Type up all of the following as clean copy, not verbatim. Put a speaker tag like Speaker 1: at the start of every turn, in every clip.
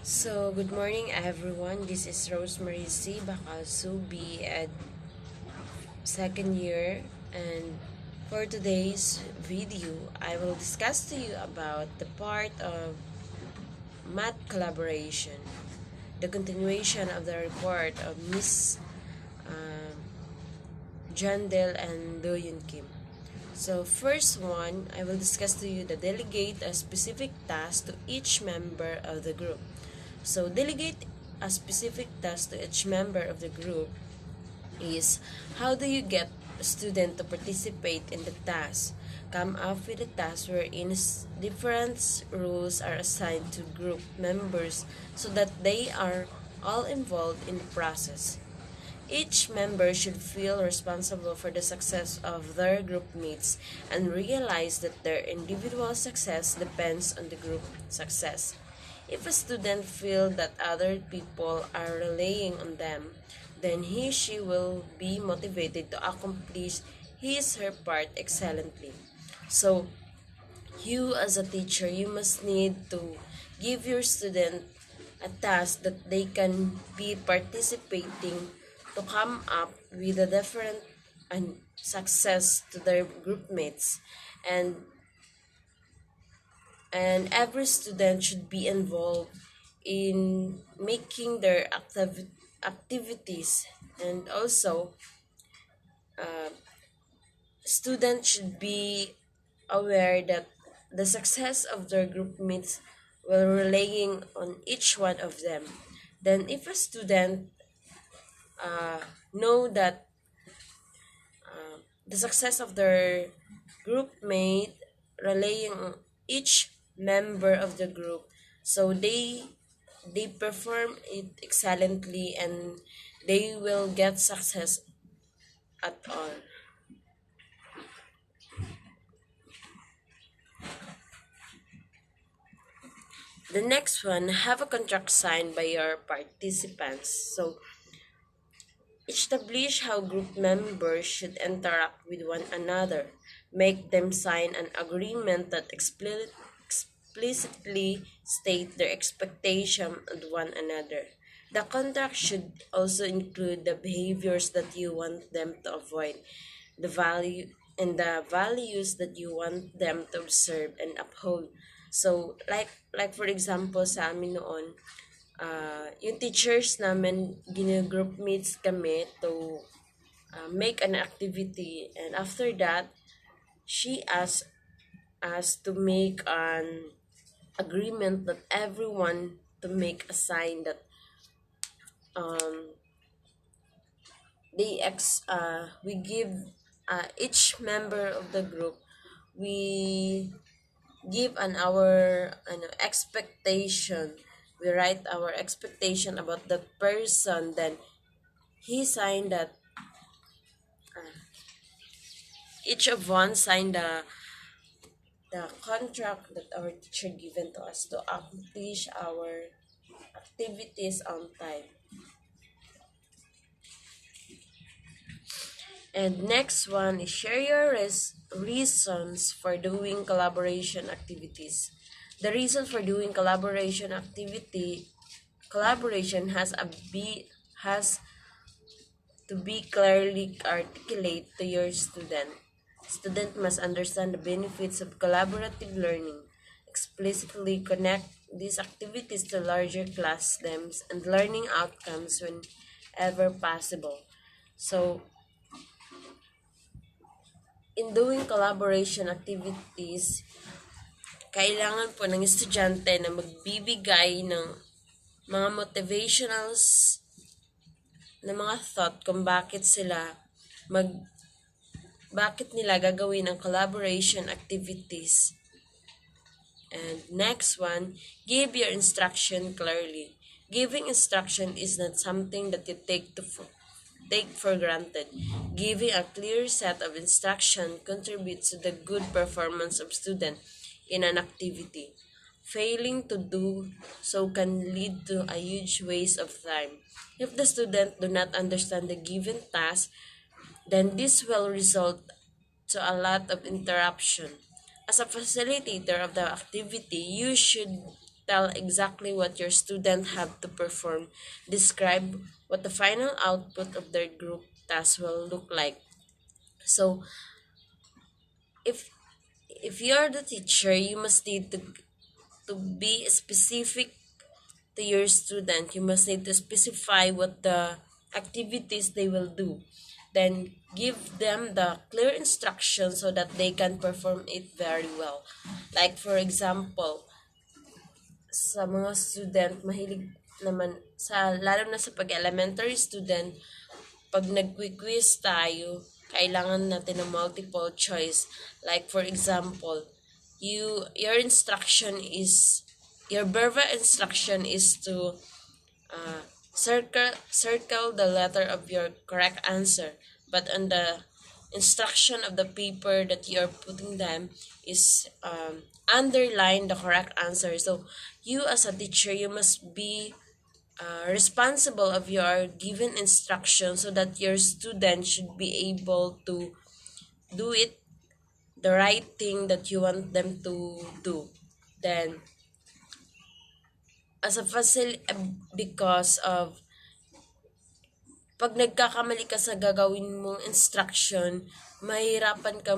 Speaker 1: Good morning everyone. This is Rosemary C. Bakasubi at second year, and for today's video, I will discuss to you about the part of math collaboration, the continuation of the report of Miss um, Jandel and Doyun Kim. First one, I will discuss to you the delegate a specific task to each member of the group. Delegate a specific task to each member of the group is how do you get a student to participate in the task? Come up with a task wherein different rules are assigned to group members so that they are all involved in the process. Each member should feel responsible for the success of their group mates and realize that their individual success depends on the group success. If a student feels that other people are relying on them, then he/she will be motivated to accomplish his/her part excellently. So, you as a teacher, you must need to give your student a task that they can be participating to come up with a different and success to their group mates, and every student should be involved in making their activities, and also uh, students should be aware that the success of their group mates will relying on each one of them. Then if a student uh, know that the success of their group mate relying on each member of the group, so they perform it excellently and they will get success at all. The next one, have a contract signed by your participants. Establish how group members should interact with one another. Make them sign an agreement that explicitly state their expectation of one another. The contract should also include the behaviors that you want them to avoid, the value and the values that you want them to observe and uphold. Like for example sa amin noon, yung teachers namin, group meets kami to make an activity, and after that, she asked us to make an agreement that everyone to make a sign that um, we give each member of the group, we give an our expectation, we write our expectation about the person, then he signed that each of one signed the contract that our teacher given to us to accomplish our activities on time. And next one is share your reasons for doing collaboration activities. The reason for doing collaboration has to be clearly articulate to your student. Student must understand the benefits of collaborative learning, explicitly connect these activities to larger class themes and learning outcomes whenever possible. So, in doing collaboration activities, kailangan po ng estudyante na magbibigay ng mga motivationals na mga thought kung bakit nila gagawin ang collaboration activities. And next one, give your instruction clearly. Giving instruction is not something that you take for granted. Giving a clear set of instruction contributes to the good performance of student in an activity. Failing to do so can lead to a huge waste of time. If the student do not understand the given task, then this will result to a lot of interruption. As a facilitator of the activity, you should Tell exactly what your student have to perform. Describe what the final output of their group task will look like. So if you're the teacher, you must need to be specific to your student. You must need to specify what the activities they will do. Then give them the clear instructions so that they can perform it very well. Like for example, sa mga student, mahilig naman, lalo na sa pag-elementary student, pag nag-quiz tayo, kailangan natin ng multiple choice. Like for example, your instruction is, your verbal instruction is to circle the letter of your correct answer. But on the instruction of the paper that you're putting them is underline the correct answer. So you as a teacher, you must be responsible of your given instruction so that your student should be able to do it the right thing that you want them to do. Then as a because of pag nagkakamali ka sa gagawin mong instruction, mahirapan ka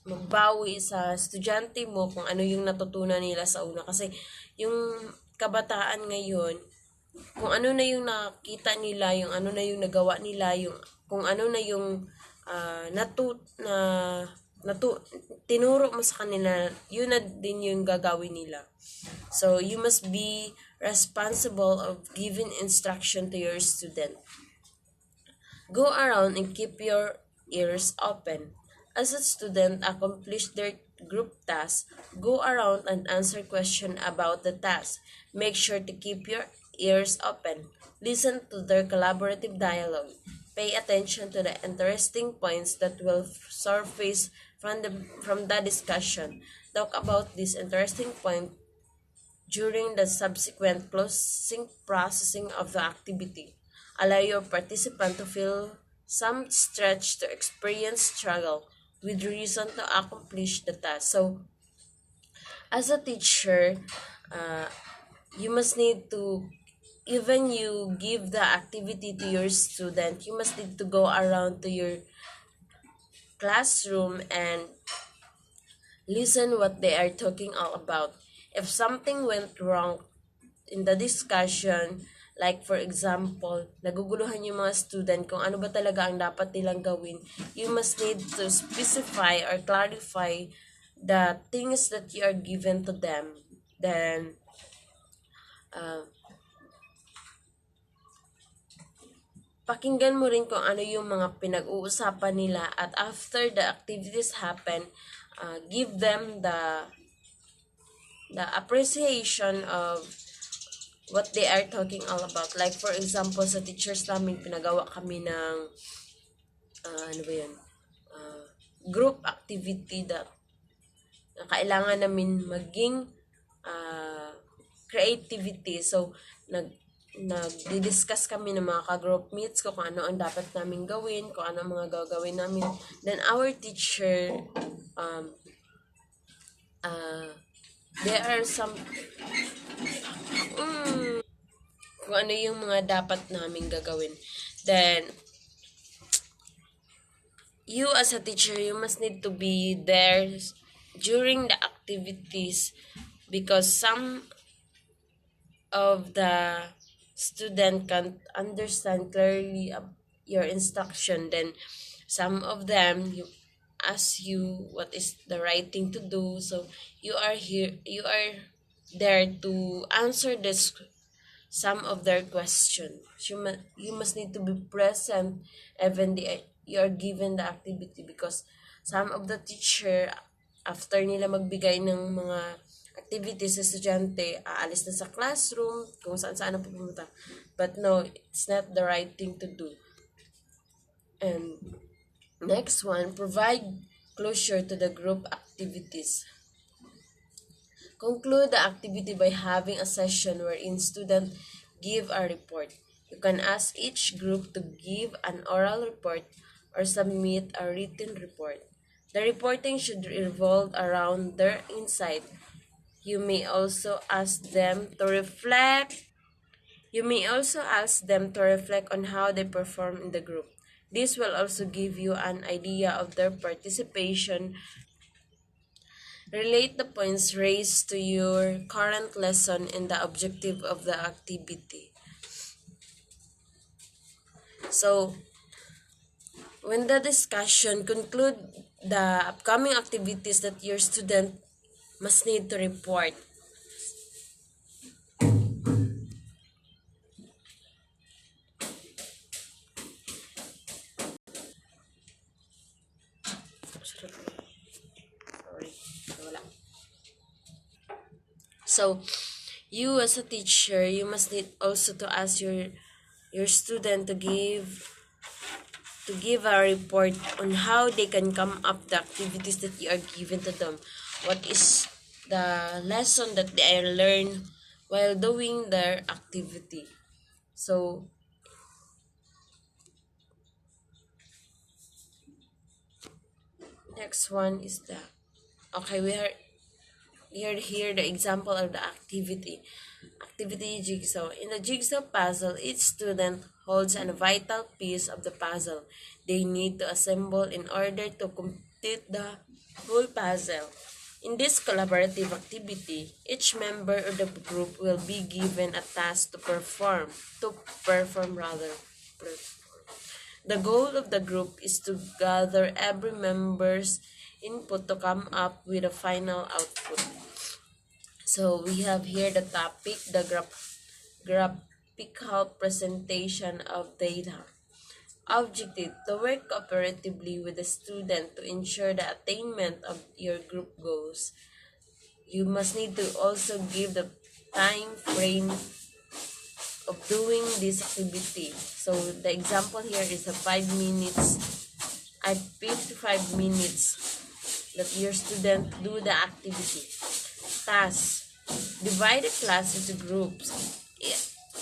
Speaker 1: magbawi sa estudyante mo kung ano yung natutunan nila sa una, kasi yung kabataan ngayon, kung ano na yung nakita nila, yung ano na yung nagawa nila, yung kung ano na yung tinuro mo sa kanila, yun na din yung gagawin nila. So you must be responsible of giving instruction to your student. Go around and keep your ears open. As a student accomplish their group task, go around and answer questions about the task. Make sure to keep your ears open. Listen to their collaborative dialogue. Pay attention to the interesting points that will surface from the discussion. Talk about this interesting point during the subsequent closing processing of the activity. Allow your participant to feel some stretch to experience struggle with reason to accomplish the task. So, as a teacher, you must need to, even you give the activity to your student, you must need to go around to your classroom and listen what they are talking all about. If something went wrong in the discussion, like for example, naguguluhan yung mga student kung ano ba talaga ang dapat nilang gawin, you must need to specify or clarify the things that you are given to them. Then, pakinggan mo rin kung ano yung mga pinag-uusapan nila, at after the activities happen, give them the appreciation of what they are talking all about. Like for example, sa teachers namin, pinagawa kami ng ano ba yun? Group activity that kailangan namin maging creativity. So nagdi-discuss kami ng mga ka-group meets ko kung ano ang dapat namin gawin, kung ano ang mga gagawin namin. Then our teacher, there are some kung ano yung mga dapat namin gagawin. Then you as a teacher, you must need to be there during the activities, because some of the student can't understand clearly your instruction. Then some of them, you ask you what is the right thing to do. So you are there to answer this some of their questions. You must need to be present even you are given the activity, because some of the teacher, after nila magbigay ng mga activities sa estudyante, aalis na sa classroom, kung saan-saan na pupunta. But no, it's not the right thing to do. And next one, provide closure to the group activities. Conclude the activity by having a session wherein students give a report. You can ask each group to give an oral report or submit a written report. The reporting should revolve around their insight You may also ask them to reflect. You may also ask them to reflect on how they perform in the group. This will also give you an idea of their participation. Relate the points raised to your current lesson and the objective of the activity. So, when the discussion conclude the upcoming activities that your student must need to report. Sorry, wala. So, you as a teacher, you must need also to ask your student to give a report on how they can come up the activities that you are given to them. What is the lesson that they learn while doing their activity. So, next one is the, okay, we are here the example of the activity. Activity jigsaw. In the jigsaw puzzle, each student holds a vital piece of the puzzle they need to assemble in order to complete the whole puzzle. In this collaborative activity, each member of the group will be given a task to perform rather. The goal of the group is to gather every member's input to come up with a final output. So we have here the topic, the graphical presentation of data. Objective, to work cooperatively with the student to ensure the attainment of your group goals. You must need to also give the time frame of doing this activity. So the example here is the 5 minutes at 55 minutes that your student do the activity. Task. Divide the class into groups.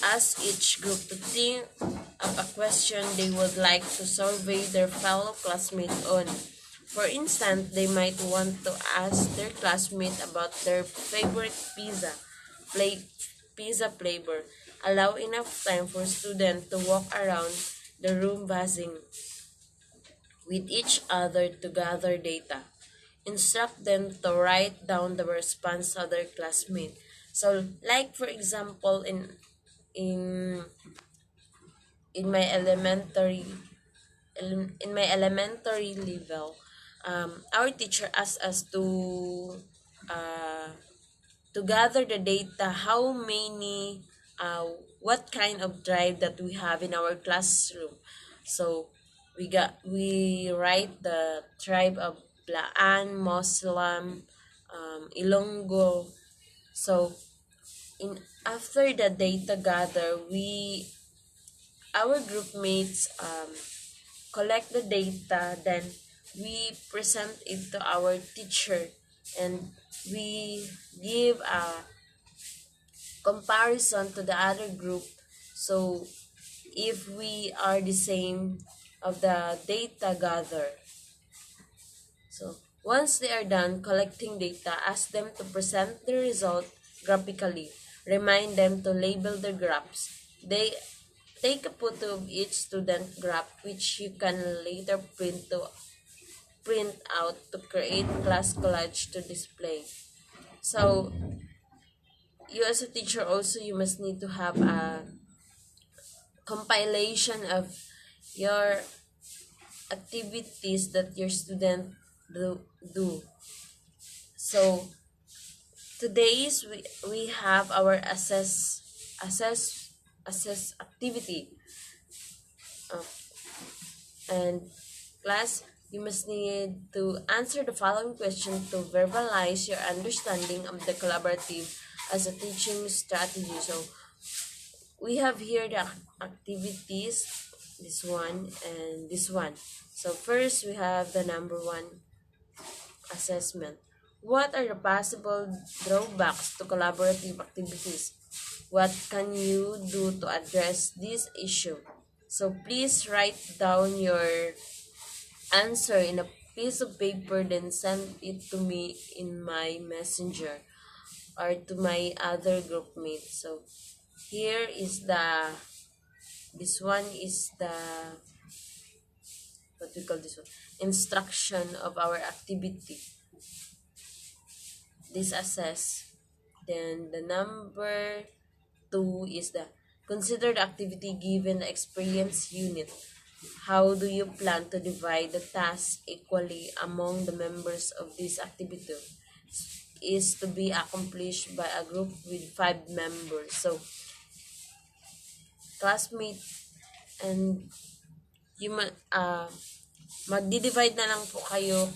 Speaker 1: Ask each group to think of a question they would like to survey their fellow classmates on. For instance, they might want to ask their classmate about their favorite pizza flavor. Allow enough time for students to walk around the room buzzing with each other to gather data. Instruct them to write down the response of their classmate. So, like for example, in in my elementary in my elementary level, our teacher asked us uh, to gather the data, how many, what kind of drive that we have in our classroom. So we write the tribe of Laan, Muslim, Ilonggo. So in after the data gather, our group mates collect the data, then we present it to our teacher, and we give a comparison to the other group. So if we are the same of the data gather. So once they are done collecting data, ask them to present the result graphically. Remind them to label their graphs. They take a photo of each student graph, which you can later print out to create class collage to display. So you as a teacher also, you must need to have a compilation of your activities that your student do. So today's we have our assess activity. Uh, and class, you must need to answer the following question to verbalize your understanding of the collaborative as a teaching strategy. So we have here the activities, this one and this one. So first we have the number one, assessment. What are the possible drawbacks to collaborative activities? What can you do to address this issue? So please write down your answer in a piece of paper, then send it to me in my messenger. or to my other group mates. So here is this one is the, what we call this one, instruction of our activity. This assess. Then the number 2 is the consider the activity given the experience unit. How do you plan to divide the task equally among the members of this activity? Is to be accomplished by a group with 5 members. So, classmate and you magdi-divide na lang po kayo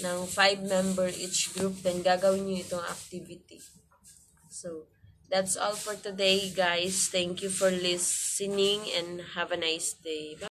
Speaker 1: ng 5 member each group, then gagawin niyo itong activity. So, that's all for today, guys. Thank you for listening and have a nice day. Bye.